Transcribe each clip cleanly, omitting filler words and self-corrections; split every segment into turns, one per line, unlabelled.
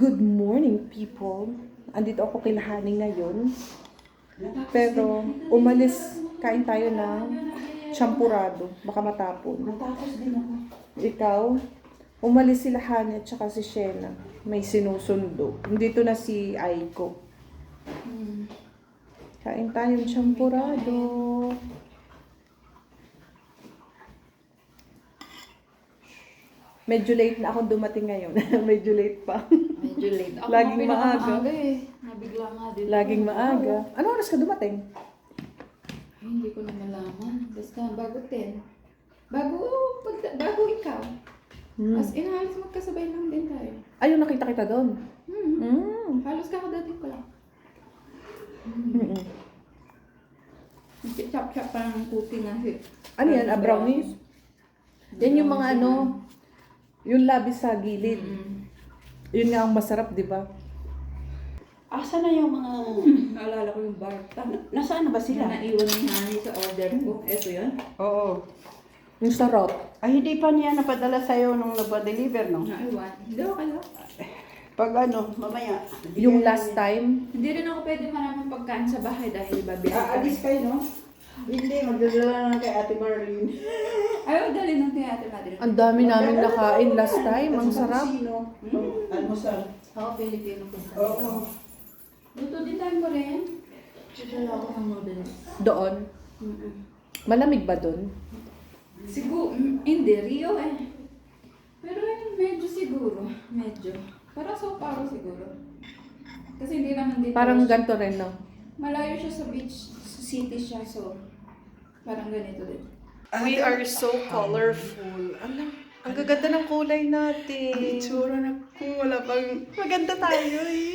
Good morning, people. Andito ako kay Lahani ngayon. Pero kain tayo ng champurado. Baka matapon.
Matapos din ako.
Ikaw, umalis si Lahani at saka si Shena. May sinusundo. Dito na si Aiko. Kain tayong champurado. Medyo late na ako dumating ngayon. Medyo late pa.
Medyo late. Ako
Laging maaga.
Nabigla nga din.
Laging maaga. Ano oras ka dumating?
Ay, hindi ko na malaman. Basta bago 10. Bago ikaw. As in, halos magkasabay lang din tayo.
Ayun, nakita kita doon.
Halos kakadating ko lang. Chop-chop pa ng cookie na.
Ano yan? Brownies? Yan yung mga yung labis sa gilid. Yun nga ang masarap, di ba?
Asa na yung mga...
Naalala ko yung bar.
Nasaan na ba sila?
Naiwan ni Hani sa order ko. Ito yun.
Oo.
Yung sarap.
Ay, hindi pa niya napadala sa'yo nung nagpa-deliver, no?
Naiwan. Hindi ako kaya.
Pag mamaya.
Yung last time,
Hindi rin ako pwede maraming pagkain sa bahay dahil babiyahe
Aalis kayo, no? Hindi, magdadala na kay Ate Marlene.
Ayaw, dali ng kay Ate Madre.
ang dami namin nakain last time. Ang sarap.
Sino? Almusal.
Oo, Pilipino ko.
Oo.
Luto din tayo mo rin. Dala ako ng noodles.
Doon. Malamig ba doon?
Siguro, hindi, Rio eh. Pero medyo siguro. Medyo. Para so paro siguro. Kasi hindi naman dito.
Parang ganito rin, no?
Malayo siya sa beach. Sa city siya, so parang ganito din.
We are so colorful. Alam, ang gaganda ng kulay natin.
Ang itsura na ko, wala pang...
Maganda tayo eh.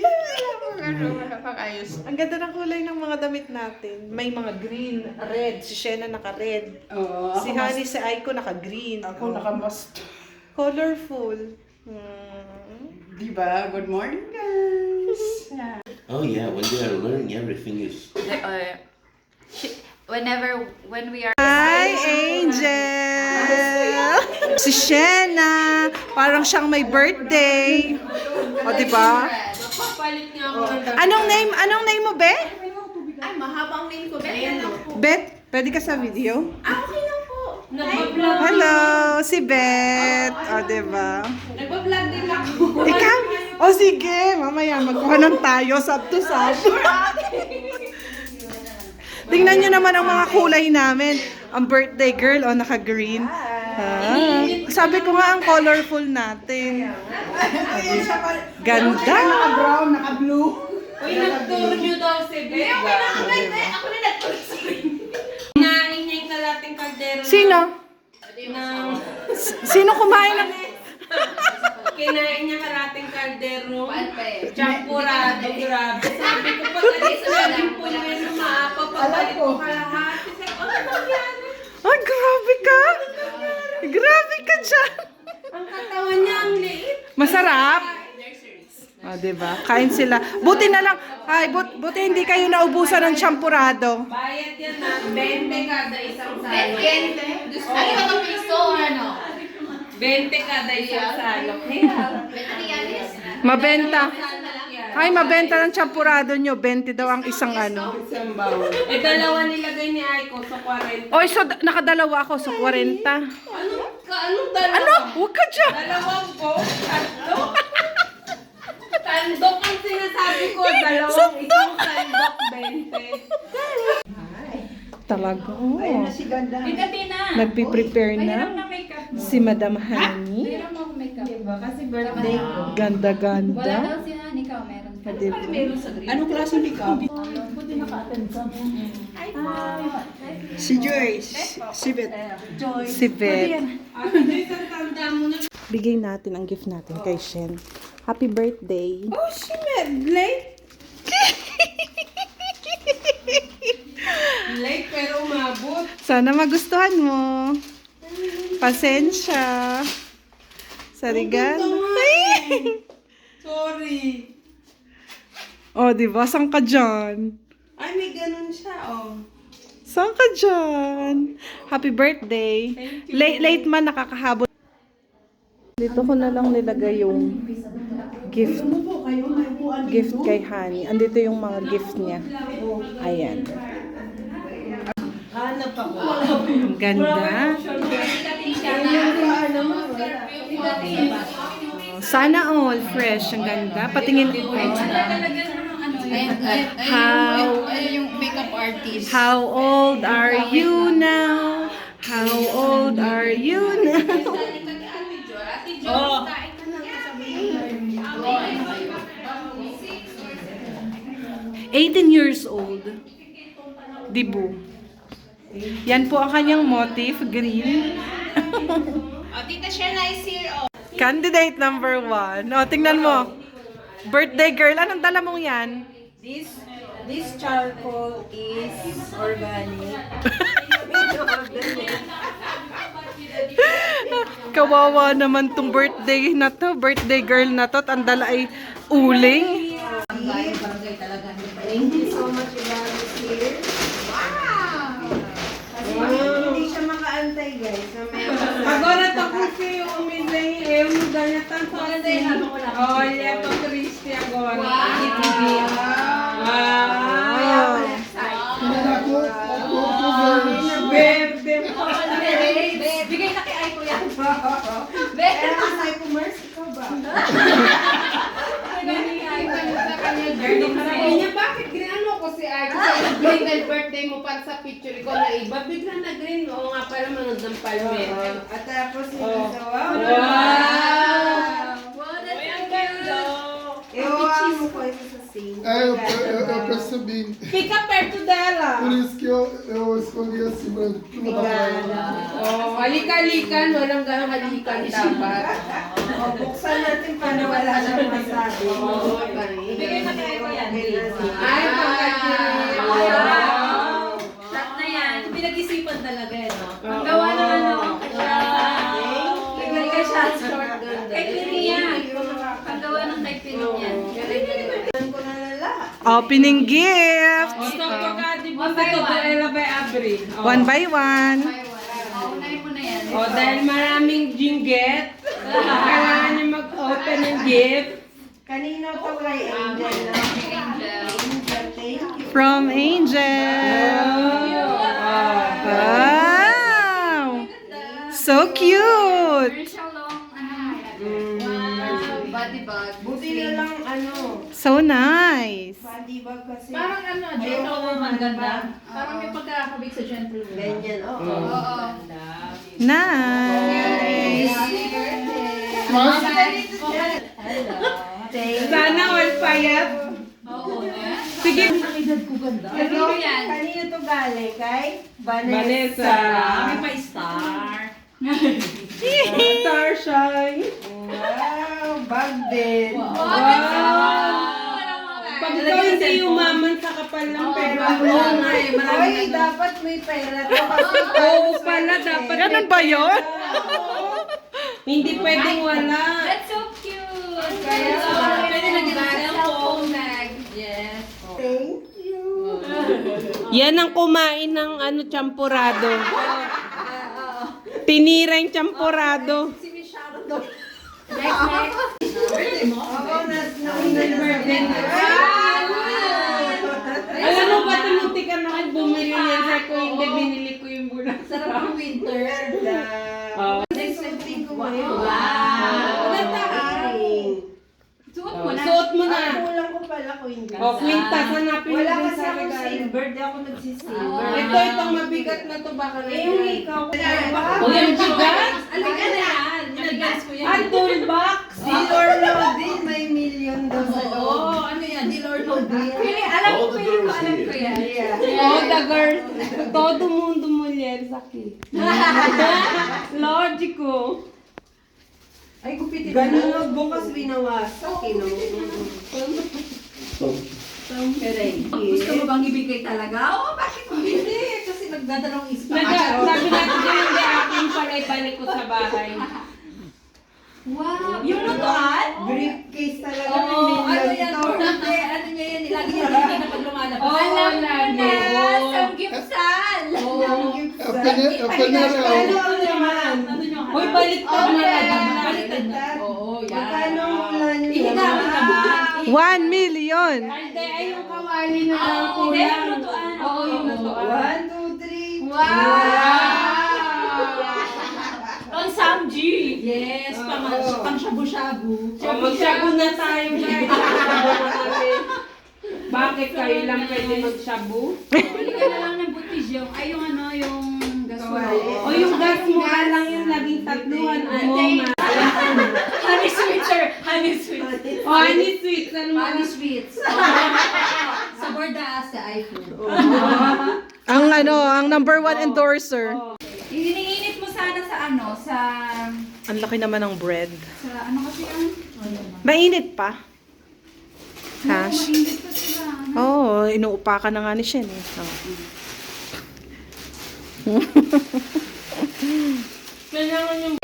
Wala pang ayos.
Ang ganda ng kulay ng mga damit natin. May mga green, red. Si Shena naka-red.
Oo.
Si Hani, si Aiko naka-green.
Ako nakamast.
Colorful.
Diba? Good morning, guys.
Oh yeah, when they are learning, everything is.
When we are...
Hi, Angel! Si Shena. Parang siyang may birthday. O, diba?
Papalit nga ako ng
Anong name mo, Be?
Ay, mahabang name ko. Ayan lang po.
Bet, pwede ka sa video?
Okay lang po. Nagpa-vlog.
Hello, si Bet. O, diba?
Nagpa-vlog din ako.
Ikaw? O, sige. Mamaya, magkuhanan tayo. Sab to sab. Tingnan nyo naman ang mga kulay namin. Ang birthday girl, naka-green. Sabi ko nga ang colorful natin. Ganda.
Naka-brown, naka-blue.
Uy, nag-tour nyo daw si Bea.
Ako na nag-tour
Kinain niya yung kalating kaldero.
Sino?
Ng...
Sino kumain ng...
Kinain niya kalating kaldero.
eh.
Champurado, grabe. Sabi ko pag alis na lang po na yun maapa, pabalik ko kalahati. Sabi ko, ano nangyari?
Ay, grabe ka! Grabe ka dyan!
Ang katawan niya ang liit.
Masarap? Ah, diba? Kain sila. Buti na lang. Ay, buti hindi kayo naubusan ng champurado.
Bayad yan na 20 kada isang salok.
Ano ba itong piso o ano?
20 kada isang salok.
Mabenta. Ay, mabenta ng champurado nyo. 20 daw ang isang
Isang bawal.
Eh, dalawa nilagay ni Aiko sa 40.
Oy, so nakadalawa ako sa 40.
Anong dalawa?
Ano? Huwag ka dyan.
Dalawang po? Tatlo? Sandok ang sinasabi ko. Dalawang
Sandok.
isang sandok 20.
Talaga.
Ayun na si Ganda.
Tina!
Nagpiprepare
Mayroon
na
na makeup.
si Madam Hani.
Mayroon mo makeup. Diba? Kasi birthday ko. Wala
Ganda-ganda.
daw si Hani, ikaw meron ka.
Diba?
Anong klaseng makeup?
Buti naka-attend ka.
Si Joyce. Si Beth.
Si Beth.
Ate Joyce, ang tanda mo na.
Bigay natin ang gift natin kay Shen. Happy birthday.
Oh, she made late. Late pero umabot.
Sana magustuhan mo. Pasensya. Sa regalo.
Sorry.
Oh, diba? Saan ka dyan?
Ay, may ganun siya, oh.
Saan ka dyan? Happy birthday.
Thank you.
Late man, nakakahabot. Dito ko na lang nilagay yung gift.
Umupo kayo, may upuan dito.
Gift kay Honey. Andito yung mga gift niya. Ayan.
Hanap ako.
Ang ganda. Sana all fresh. Ang ganda. Patingin.
Yung makeup artist.
How old are you now? How old are you now?
Oh.
18 years old. Dibu. Yan po ang kanyang motif, green.
Oh, Tita Shena is here. Oh.
Candidate number 1. O, tingnan mo. Birthday girl. Anong dala mong yan?
This charcoal is organic.
Kawawa naman tong birthday na to. Birthday girl na to. At ang dala ay uling.
Thank you so much, Ilaris here. Kasi hindi siya makaantay, guys.
Agora tô com fio, umidem, eu não ganho tanto assim. Olha, tô triste agora. Verde.
Bigay na kay Ay ko yan.
Pero masay commerce, ikaw ba?
Sabi niya, bakit green ano ko si Ay? Kasi green na birthday mo para sa picture ko na iba. Bigla na green. Oo nga pala, manood ng palmera.
At tapos yung sa wow.
Wow!
Wow, that's so cute.
Ewan mo ko ito sa sink.
Eu percebi.
Fica perto dela.
Por isso que eu escolhi assim, branco.
Oh, halika-halika. Walang ganang halikan dapat.
O, buksan natin para wala siyang masabi.
Bigay na kay Ay ko yan.
Ay, pagkakit. Wow!
Lahat na yan. Pinag-isipan talaga yan, no? Ang gawa ng ano. Bigay ka siya. Kay Piling yan. Ang gawa ng kay Piling yan.
ko na lahat.
Opening gift.
O, so pagka di ba ito, ela by Abri.
One by one.
Unahin mo na yan.
O, dahil maraming jinget, kailangan niyo mag-open ng gift.
Kanino to kay Angel na?
Angel.
Angel, thank you.
From Angel. Wow. So cute.
Meron siyang long, wow, body bag.
Buti na lang ano,
So nice.
body bag kasi.
Parang ano, gentlewoman, ganda. Parang may pagkakabig sa gentlewoman.
Ganyan, oo.
Oo.
Nice.
Happy birthday.
Sana all payat.
Oo, na.
Sige.
Ano
yan?
Kanino to galing? Kay
Vanessa.
pa-star.
Starshine.
Wow, bag din.
Pag ikaw hindi umaman sa kapal ng pera mo.
Hoy, dapat may pera to kasi
Oo pala, dapat.
Ganun ba yun?
Hindi pwedeng wala.
That's so cute.
Kaya
Pwede na din cellphone bag. Yes.
thank you.
Yan ang kumain ng ano, champurado. Tinira yung champurado.
Si Miss Sharon doon.
Oo, nauna na birthday.
Alam mo ba, tumuti ka na kayo bumili yan sa ko, hindi binili ko yung bulan.
Sarap ng winter.
Oh.
Next birthday ko ngayon.
Wow.
Ganda.
Suot mo na.
Suot mo na.
Kulang ko pala queen.
O, kwintas, hanapin mo
Wala
din
kasi
sa
akong
regalo.
silver, di ako nagsisilver.
Itong mabigat na to, baka na
Yung ikaw, baka
O, yung bigat?
Alaga na yan. Nilagyan ko yan.
At toolbox.
deal or no deal, may million daw sa loob.
Oo, ano yan? Deal or no deal? Pili, alam
All
ko,
the
pili ko,
girls
alam
here.
ko yan.
Yeah.
Oh, the girls. Todo mundo mulheres aqui. Lógico.
Ay, gupitin
Ganun nga bukas binawasak,
Gusto mo bang ibigay talaga? Oo, bakit hindi? Kasi nagdadalawang isip.
Sabi natin din, hindi akin pala ibalik ko sa bahay.
Wow! Yung lutuan?
Briefcase talaga
Oo,
may
ano
million
yan?
to.
Hindi, ano niya yan? Lagi niya hindi na pag lumalabas.
Oo,
Alam ko
lagi.
na!
Oo.
Sa gipsal!
Yung gift
A
sa-
panela.
Ano naman?
Ano nyo?
Uy, baliktad na lang.
Baliktad na. Oo, yan.
Magkano ang ulan nyo?
Ihiga mo
1 million.
Hindi, ay yung kawali na lang kulang. Oo, yung lutuan.
1, 2, 3.
Ang Samji! Yes, pang shabu-shabu.
Mag-shabu na tayo, guys. Shabu na kami. Bakit kayo lang pwede mag-shabu?
Pili ka na lang ng butijong. Ay, yung ano, yung gaswala.
O yung gas mo ka lang yung laging tatluhan.
Honey sweets, sir. Honey sweets.
O, honey sweets. Ano mo?
Honey sweets. Sa borda sa iPhone.
Ang number 1 endorser.
Iniinit mo sana sa ano, sa
Ang laki naman ng bread.
ano kasi yung...
Mainit pa. Hash.
Mainit pa sila.
Oo, inuupakan na nga ni Shen eh. Oh.
Kailangan yung...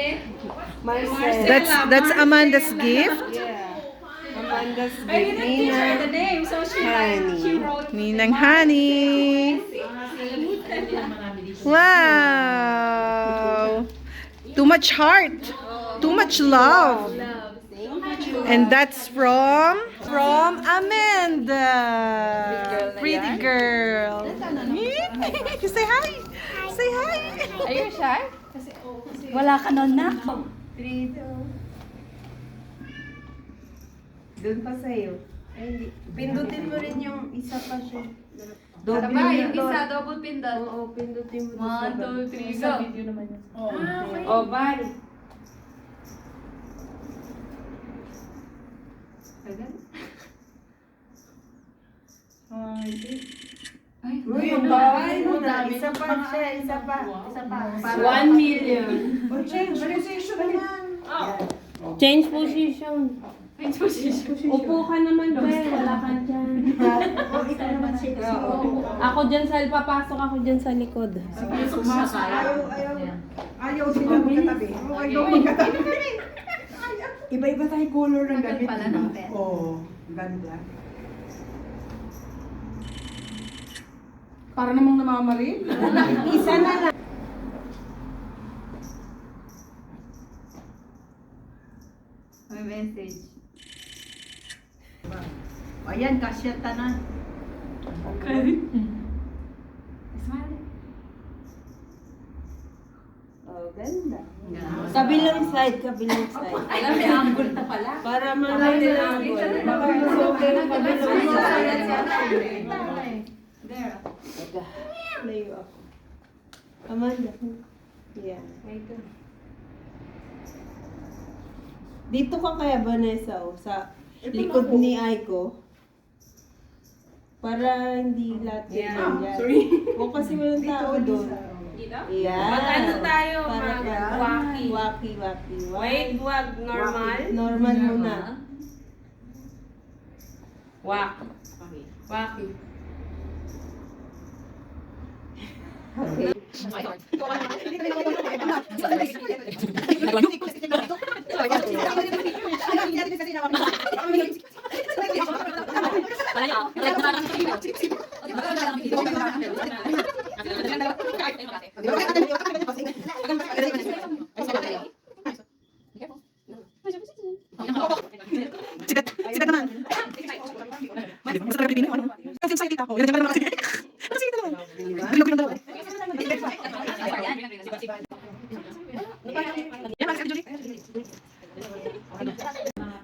That's Amanda's gift.
Amanda's
I didn't teach her the name, so she wrote...
Ninang Honey. Wow. Too much heart. Too much love. And that's from Amanda. Pretty girl. Say hi. Say hi.
Are you shy? Wala ka nun na.
Doon pa sa'yo. Ay, hindi. Pindutin mo rin yung isa pa siya.
Diba, yung isa, double pindot.
Oo, pindutin mo sa
1, 2, 3, go.
O, bye.
Uy, yung bawal mo na. Isa pa siya, isa pa. Isa pa.
1 million.
Oh, change position naman.
Change position. Upo ka naman, Ben. Wala ka dyan.
Oh, ikaw naman siya.
Ako dyan sa... Papasok ako dyan sa likod.
Ayaw sila magkatabi. Ayaw magkatabi. Iba-iba tayo color ng damit.
Pala ng pen.
Oo, ganda.
Para namang namamarin.
Isa na lang.
May message.
Ayan, kasya tanan.
Smile.
Oh, ganda. Kabilang side, kabilang side.
Alam, may angle na pala.
Para malaman ang
There.
Layo ako. Amanda. Yeah. Dito ka kaya, Vanessa, sa likod ni Aiko. Para hindi lahat yan. Sorry. O kasi walang tao doon.
Dito?
Yeah.
Mag-ano tayo?
Para
Mag-waki.
Waki.
Wait, wag. Normal?
Normal muna.
Wak. Waki.
Sikat naman. Basta talaga Pilipino, ano? Kasi yung salita ko, yun naman naman kasi. Kasi ito naman. Bilog yung dalawa.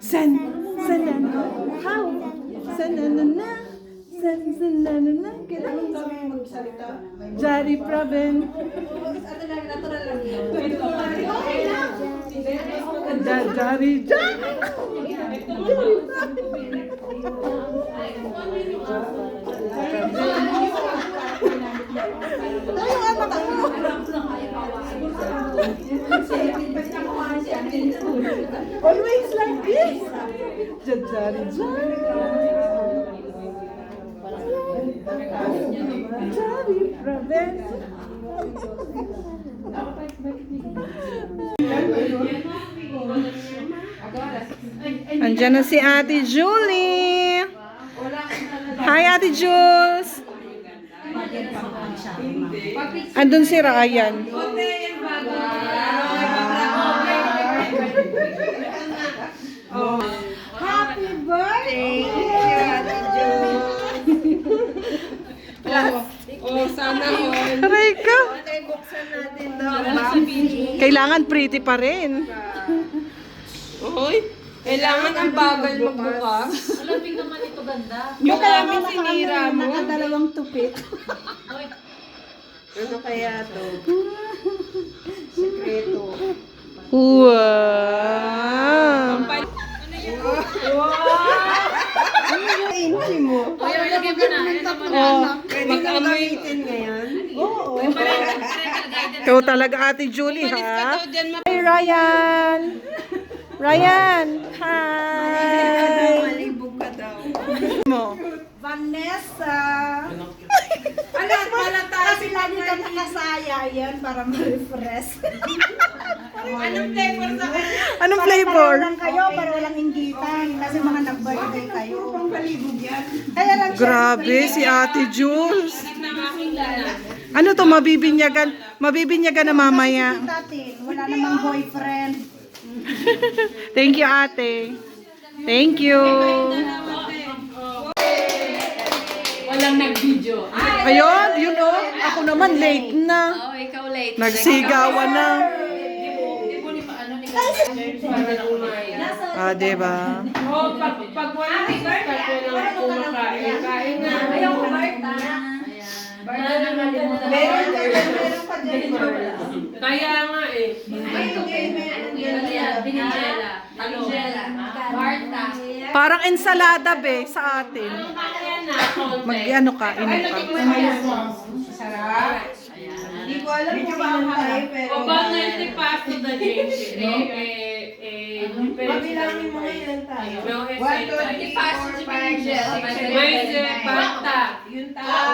San na na, how? San na na na, san na na na. Kailangan kami magsalita. Jari Praben. Jari always like this. Jari Praben. Andiyan na si Ate Julie. Hi, Ate Jules. Andun si Ryan.
Happy birthday!
Kailangan pretty pa rin.
Uy, kailangan ang bagal magbukas.
Alam naman ito ganda.
Yung kaya
Marami sinira mo.
nakadalawang tupit.
Ano kaya to? Sekreto.
Wow!
Hindi mo.
O, yung ilagay mo na.
Oh,
Pwede kang gamitin ngayon.
Oo.
ikaw talaga Ate Julie,
Malis ka
ha?
daw dyan,
Hi, Ryan! Ryan! Hi!
malibog ka daw.
Mo.
Vanessa.
Ano, pala tayo.
Kasi lagi ka nakasaya yan para ma-refresh.
Anong flavor sa kanya?
Anong flavor?
Lang kayo para walang inggitan. Kasi mga nag-birthday kayo. Kaya lang
Grabe, si Ate Jules.
Ng aking lana.
Ano to, mabibinyagan na mamaya.
natin. Wala namang boyfriend.
Thank you, ate. Thank you.
Walang nag-video.
Ayun, yun o. Ako naman, late na.
Oo, ikaw late.
Nagsigawan na.
Para umaya.
Ah, diba?
Oh, pag wala si Bert, ako lang kumakain. Kain na.
Ayaw ko, Marta.
Meron ka dyan.
Kaya nga eh.
Binigela. Marta.
Parang ensalada, be, sa atin.
Kaya na, konti.
Mag-ano ka, init ka.
Hindi ko alam kung saan tayo, pero...
About 90 past to the change.
Mabilangin mo ngayon tayo.
No,
Ipasok si Binigela.
May pasta.
Yung tao.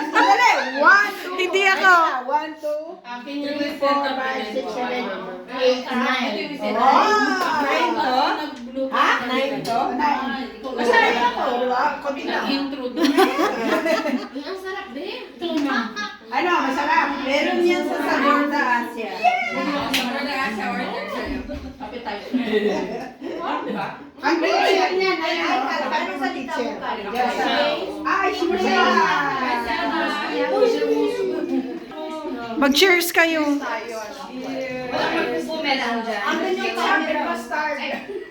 Sandali! 1, 2.
Hindi ako.
1, 2.
Akin yung set up.
8, 9. Oh! 9 to? Ha? 9 to? 9. Masaya ako, di ba? Kunti lang.
Intro doon.
Ang sarap, be.
Ano, masarap. Meron yan sa Sagorda Asia. Ang teacher niyan, ano sa teacher? Ay, siya!
Mag-cheers kayo.
Andun yung camera pa start.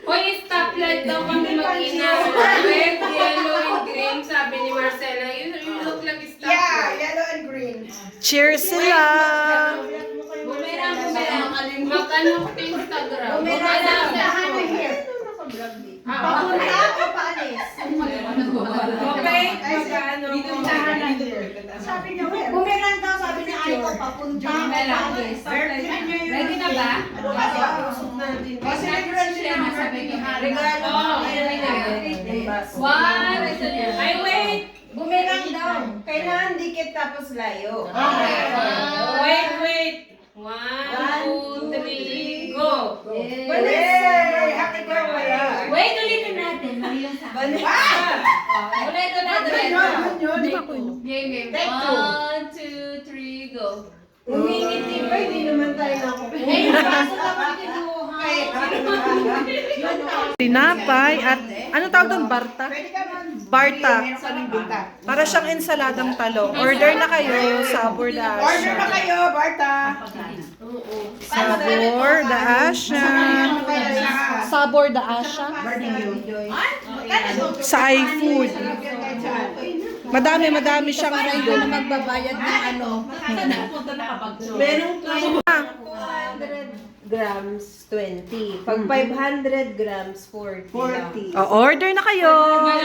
Hoy, stoplight daw kami mag-ina. Red, yellow, and green. Sabi ni Marcela, you look like a stoplight.
Yeah, yellow and green.
Cheers sila.
Bumerang. Mag-ano ko sa Instagram.
Ano here? Papunta o paalis?
Okay, mag-ano ko.
Sabi niya, bumerang daw, sabi niya, ay ko papunta o paalis.
Ready na ba?
O, celebration na sabi niya. Regalo.
One.
Ay, wait.
Bumerang daw. Kailangan dikit tapos layo.
Wait. 1, 2, 3, go.
Yay! Happy birthday!
Wait, ulitin natin. Mali lang sa akin. Ulit. Game.
Take two.
1, 2, 3, go.
Umingiti pa, hindi naman tayo nakukuha.
Tinapay at ano tawag doon? Barta?
Pwede ka man.
Barta.
Meron kaming buta.
Para siyang ensaladang talong. Order na kayo sa Borda
Order na
Asia.
kayo, Barta.
Sabor da Asia. Sabor da Asia. Sa iFood. Madami siyang
Doon na magbabayad ng ano.
Meron kayo.
200 grams, 20. Pag 500 grams, 40.
40.
Order na kayo.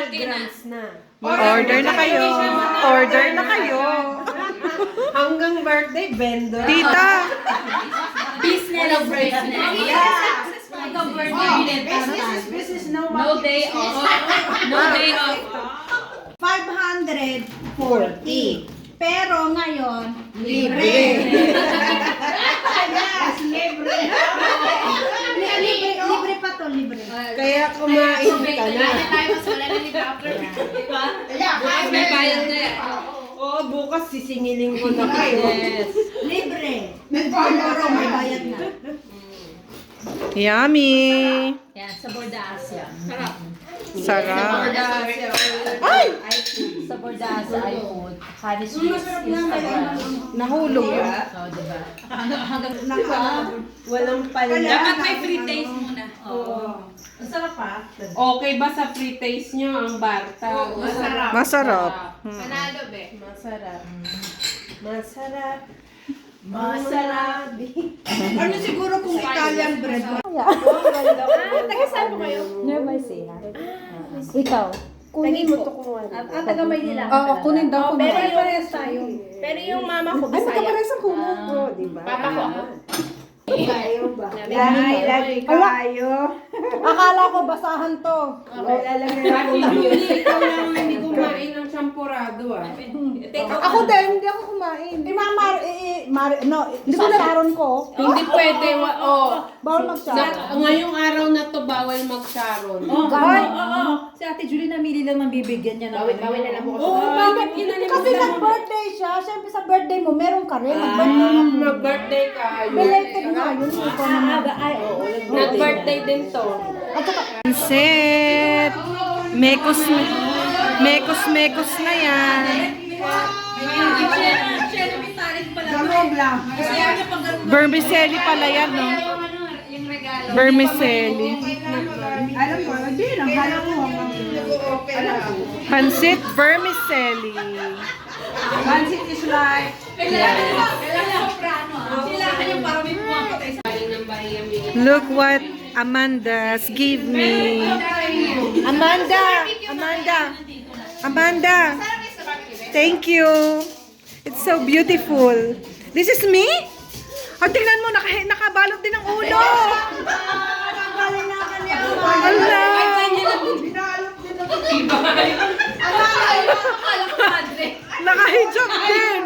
100 grams na.
Order na kayo. Order na kayo.
Hanggang birthday, vendor.
Tita,
Business. Ikaw birthday bilet.
Business, no
No day off. No day off.
540. Pero ngayon, libre. Yes, libre. Libre pa to, libre.
Kaya kumain ka na.
Yeah,
May bayad na eh.
Oo, bukas sisingiling ko na kayo. Yes.
libre. May bayad na.
yummy.
Yan, sa Borda Asia. Sarap.
Sarap. Ay!
Sa bordahan sa iPhone, honey sweets, Instagram.
Nahulog yun.
So, diba? Hanggang walang pala.
Dapat may free taste muna.
Oo. Ang sarap pa.
Okay ba sa free taste nyo ang Barta?
Masarap.
Masarap.
Panalo, be.
Masarap. Masarap. Masarap.
Ano siguro kung Italian bread?
Taga saan po kayo?
Never say ha. Ikaw.
Kunin mo to kung ano.
Taga Maynila.
Oo, kunin daw ko.
Pero
na.
yung parehas tayo. Pero yung mama ko,
Ay,
Bisaya.
magkapares ang kumo.
Oo, di ba?
Papa ko ako.
Kayo ba?
Lagi kayo.
Akala ko basahan to.
Wala lang
Ate Julie, ikaw lang hindi kumain ng champurado ah.
Ako din, hindi ako kumain. Hindi ko nasaron ko.
Hindi pwede.
Bawal magsaron.
Ngayong araw na to, bawal mag-sharon.
Oo. Si Ate Julie namili lang ng bibigyan niya na.
Bawin na lang po kasi.
Oo, bakit inalimutan
Kasi
mo?
nag-birthday siya. Siyempre sa birthday mo, meron ka rin.
Nag-birthday ka.
Belated nga yun. Ikaw naman.
Nag-birthday din to.
Pansit. Mekos na yan. Vermicelli pala yan, no? Vermicelli.
Alam ko, hindi lang. Alam ko.
Pansit vermicelli.
Pancit is like...
Look what Amanda's give me. Amanda. Thank you. It's so beautiful. This is me? Oh, tingnan mo, nakabalot din ang ulo. Ala. Nakahijab din.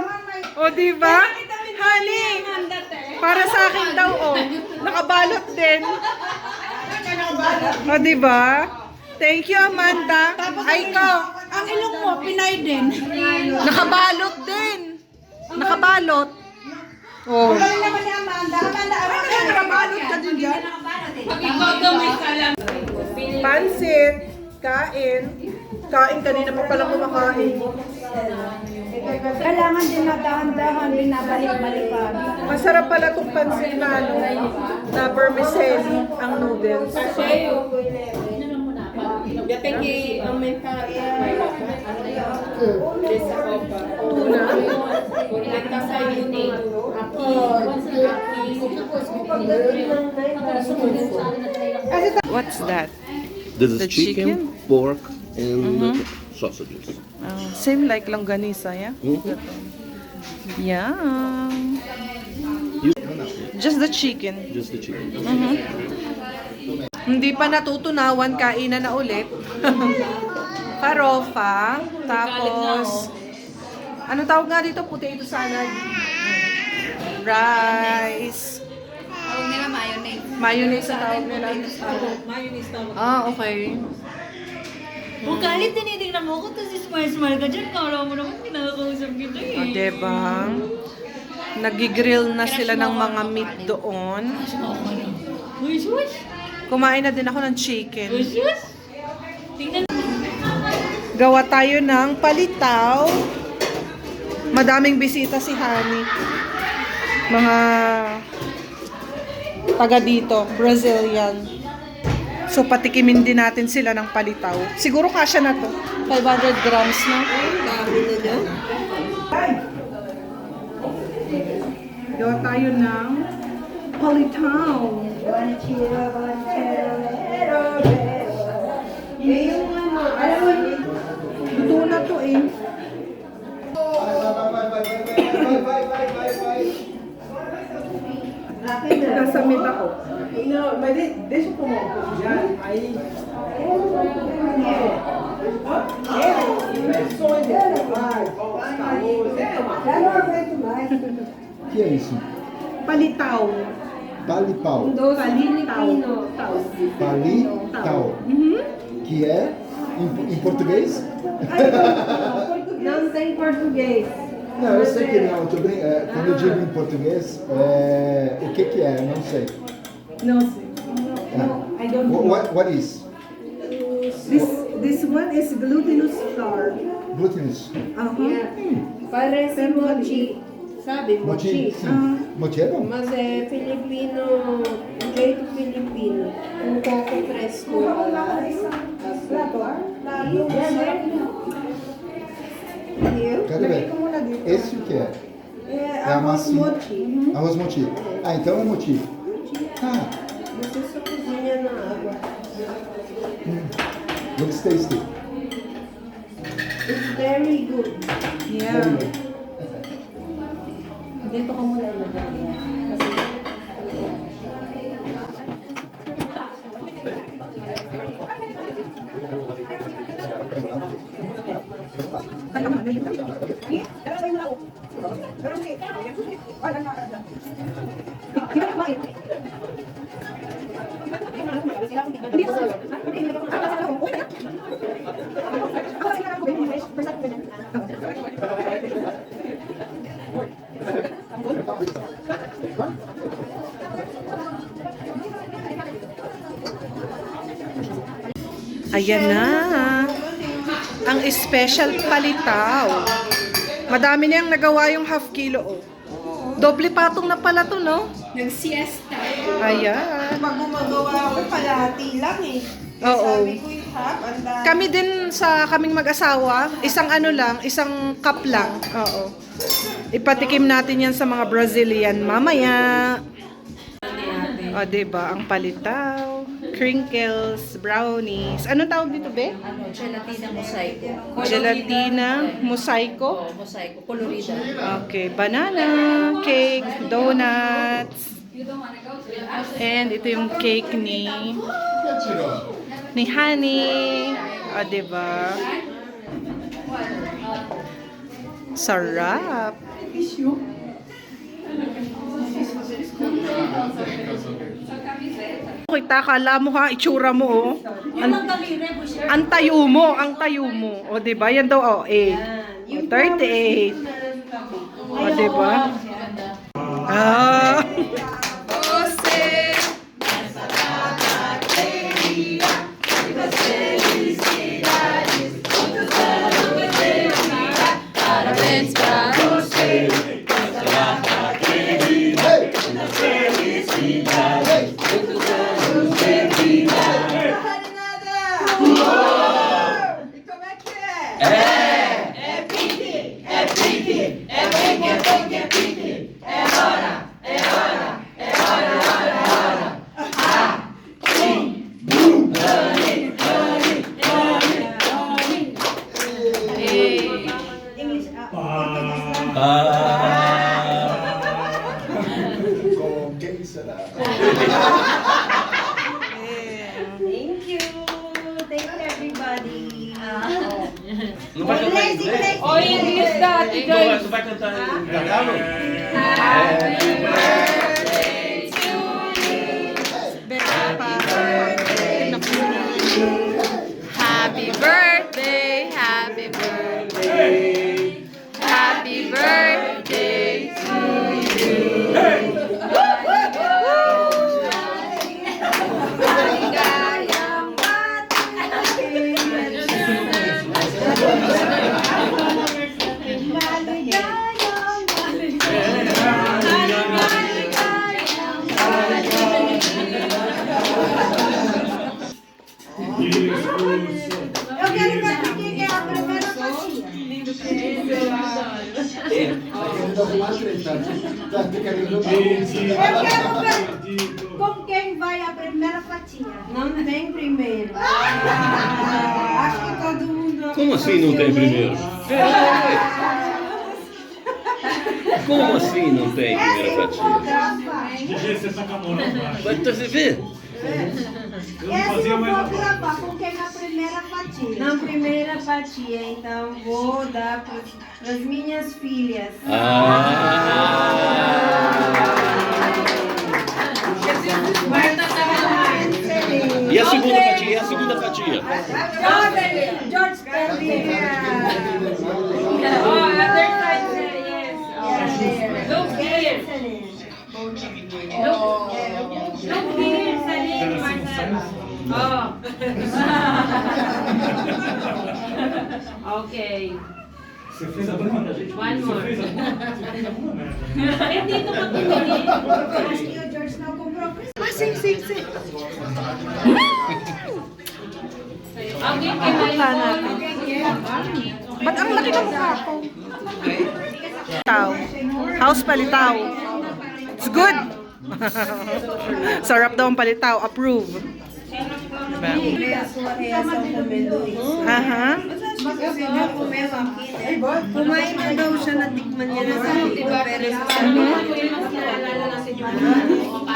O, diba? Honey, para sa akin daw, oh. Nakabalot din. O, diba? Thank you, Amanda. Ay, ikaw.
Ang ilong mo, Pinay din.
Nakabalot din. Nakabalot. Oh.
Galing naman ni Amanda. Amanda,
Nakabalot ka din dyan.
Pag-ibagamay ka lang.
Pansit. Kain. Kain, kanina pa pala kumakain.
kailangan din na dahan-dahan, binabalik-balikan.
Masarap pala itong pansit na ano, na vermicelli, ang noodles.
Yapenge, may
Tuna. What's that?
This is
The chicken?
pork, and sausages.
Same like longganisa, yeah? Yum. Just the chicken.
Just the chicken.
Hindi pa natutunawan, kainan na ulit. Farofa. Tapos, ano tawag nga dito? Potato salad. Rice.
Tawag nila mayonnaise.
Mayonnaise ang tawag nila. Ah, okay.
Kung kahit tinitingnan mo ko, tapos smile-smile ka dyan, kala mo naman pinakakausap kita eh.
O, diba? Nagigrill na sila ng mga meat doon.
Wish, wish.
Kumain na din ako ng chicken.
Wish, wish. Tingnan
Gawa tayo ng palitaw. Madaming bisita si Hani. Mga taga dito, Brazilian. So patikimin din natin sila ng palitaw. Siguro kasya na to. 500 grams na. Gawa tayo ng palitaw. Luto na to eh. Nasamit ako.
Deixa eu tomar um pouco de ar, aí. O que é isso?
Palitaw.
Palipau.
Palitaw.
Palitau. Que é, em português?
Não tem português.
Não, eu sei que não. Quando eu digo em português, o que é? Não sei.
No, sei.
What is?
This one is glutinous flour.
Glutinous.
Parece mochi. Sabe,
Mochi.
mochi?
Sim. Mochi é bom.
Mas é filipino, um jeito filipino. Com coco fresco. Açúcar.
Quero ver. Esse o que é?
É
a massinha.
mochi.
Arroz mochi. Ah, então é mochi. Ah,
Você só cozinha na água.
looks tasty.
It's very good.
Yeah.
Very good.
Dito ko muna ilagay.
Ayan na. Ang special palitaw. Madami niyang nagawa yung half kilo. Oh. Doble patong na pala to, no?
Nag-siesta.
Ayan.
Pag gumagawa ako, palati lang eh.
Oo.
Sabi ko yung half, ang dami.
Kami din sa kaming mag-asawa, isang ano lang, isang cup lang. Oo. Ipatikim natin yan sa mga Brazilian mamaya. O, diba? Ang palitaw, crinkles, brownies. Ano tawag dito, be?
Ano, gelatina mosaico.
Gelatina, mosaico.
Oh, mosaico, colorida.
Okay, banana, cake, donuts. And ito yung cake ni Honey. O, diba? Sarap. Kita, kala mo ha, itsura mo oh. Ang tayo mo, ang tayo mo. O, diba? Yan daw, oh, 8. O, 38. O, diba? Ah.
Com quem será?
Thank you. Thank you, everybody.
Não vai cantar em inglês?
O, English dati, guys.
Não vai cantar em italiano?
Happy birthday, happy birthday, happy birthday to you. Maligayang
Eu quero ver quem é a primeira fatia.
Ainda vou mais treintar. Já tem que
Eu quero ver com quem vai a primeira fatia.
Não tem primeiro. Acho que todo mundo...
Como assim não tem primeiro? Como assim não tem primeira fatia? Vai ter que ver.
Esse eu vou gravar com quem é a primeira fatia.
Na primeira fatia, então vou dar para as minhas filhas.
E a segunda fatia? E a segunda fatia?
George Pereira.
Oh, other side, yes. Look here. Look here, Salim, Marcelo.
Okay. One more. Eh, dito ka tumingin.
Ask you, George, na kung progress.
Sing.
Okay, kay
Punta natin. Ba't ang laki ng mukha ko? Palitaw. House palitaw. It's good. Sarap daw ang palitaw. Approve. Aha.
Kumain na daw siya, natikman niya na sa pero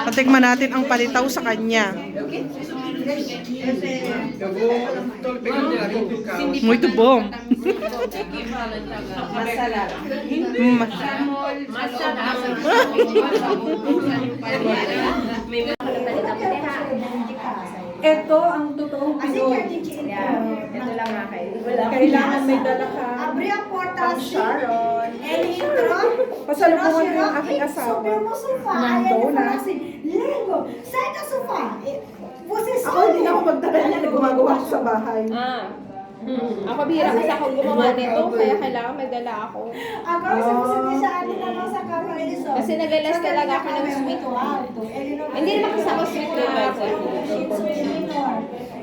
Patikman natin ang palitaw sa kanya. Muito bom.
masarap.
Ito ang totoong Pinoy.
Ito lang nga kayo.
Kailangan may dala ka.
Abri ang portal
Sharon.
El intro.
Pasalubungan ko yung aking asawa.
Super mo sofa.
Ng
Ayan yung
donut.
kasi, Lego. Saan ka sofa? Você
Ako hindi na ako magdala niya. Gumagawa ko sa bahay.
Ako bihira kasi ako gumawa nito, kaya kailangan may dala ako.
Agora você precisa deixar ali na nossa cama eles ó.
Kasi nag-alas talaga ako ng sweet. Hindi naman kasi ako sweet na basa.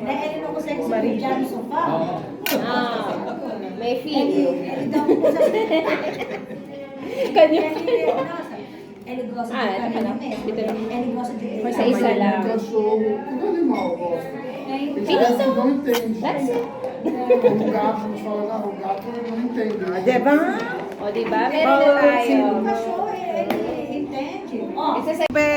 Ele não consegue se beijar no sofá.
May
Ele,
feel.
ele dá uma coisa assim.
Kanya.
Nossa, ele gosta de
ito
carinho
pala.
mesmo.
Dito lang.
Ele gosta de
Mas sa isa lang.
Cachorro, tudo animal, eu gosto.
Piso.
Não entende.
That's it.
O gato, a gente fala, não, o gato não entende.
Diba?
O, diba? Meron na tayo.
O cachorro, ele entende. Ó,
Isa sa
Be.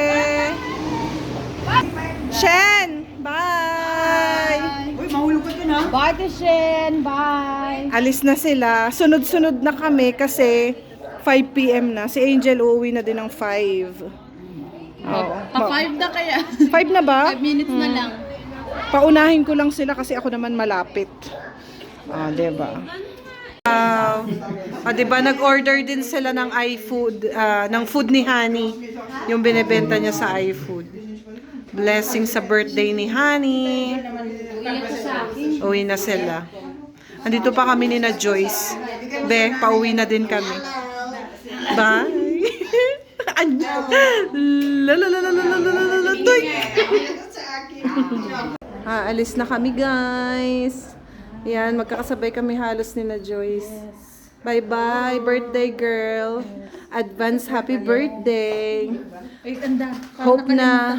Shen! Bye!
Uy, mahulog ka dun ha?
Bye, Tishen. Bye.
Alis na sila. Sunod-sunod na kami kasi 5 p.m. na. Si Angel uuwi na din ng 5. Oo.
Pa-5 na kaya.
5 na ba?
5 minutes na lang.
Paunahin ko lang sila kasi ako naman malapit. Diba? Diba nag-order din sila ng iFood, ng food ni Honey. Yung binebenta niya sa iFood. Blessing sa birthday ni Honey. Uwi na sila. Andito pa kami ni na Joyce. Be, pauwi na din kami. Bye! Toy! Alis na kami, guys. Yan, magkakasabay kami halos ni na Joyce. Bye-bye, birthday girl. Advance happy birthday. Hope na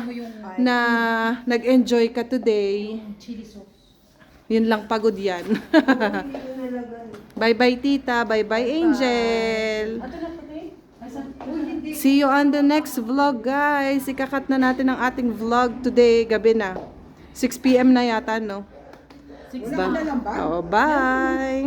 nag-enjoy ka today. Yun lang, pagod yan. Bye-bye, tita. Bye-bye, Angel. See you on the next vlog, guys. Ikakat na natin ang ating vlog today. Gabi na. 6 p.m. na yata, no? 6 na lang ba? Oo, bye!